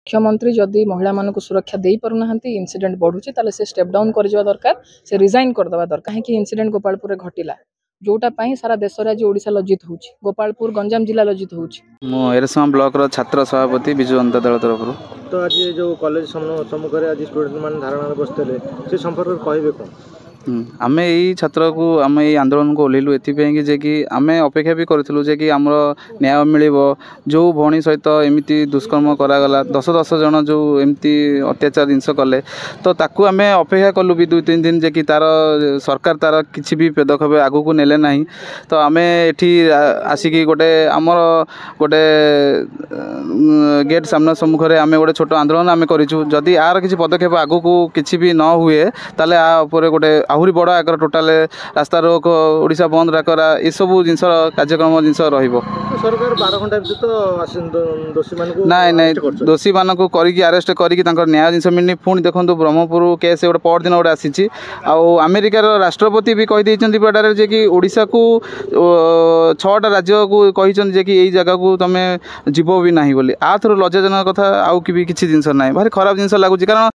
मुख्यमंत्री जदि महिला मानक सुरक्षा दे पारना इनसीडेंट बढ़ुची ताले से स्टेप डाउन कर दरकार से रिजाइन करदे दरकार कहीं इनसीडेंट गोपालपुर घटिला जोटा सारा देश आज ओडिशा लज्जित होउची गोपालपुर गंजाम जिला लज्जित होउची। मो एरसमा ब्लॉक रो छात्र सभापति विजु जनता दल तरफ तो आज जो कॉलेज सम्मुख में आज स्टूडेंट मान धारणा बसते से संपर्क कहबे कौन आम यही छात्र को आम यही आंदोलन को ओह्लैलु एपाई जे कि आम अपेक्षा भी करूँ जे कि आमर न्याय मिल जो भौणी सहित एमती दुष्कर्म करागला 10 जन जो एमती अत्याचार जिनस कले तो ताकू आम अपेक्षा कलु भी 2-3 दिन जे कि तार सरकार तार किसी भी पदक्षेप आगू को नेले ना तो आम एठी आसिक गोटे आमर गोटे गेट सामना सम्मुख में आम गोटे छोट आंदोलन आम करूँ जदि यार किसी पदक्षेप आगू को किसी भी न हुए ताले आ गोटे आहरी बड़ आकर टोटाल रास्ता रोक ओडिशा बंद डाकरा ये सब जिन कार्यक्रम जिन सरकार 12 घंटा तो दोषी नाई नाई दोषी मान को अरेस्ट करके न्याय जिन मिलनी पुणी देखो ब्रह्मपुर केस गोटे परदिन गोटे आसी आमेरिकार राष्ट्रपति भी कहीदे पटारे जे कि ओडिशा को 6टा राज्य को कही कि जगह को तुम जीव भी ना बोली आ थ्रू लज्जाजनक कथा आउ कि किसी जिन ना भारी खराब जिन लगुच कारण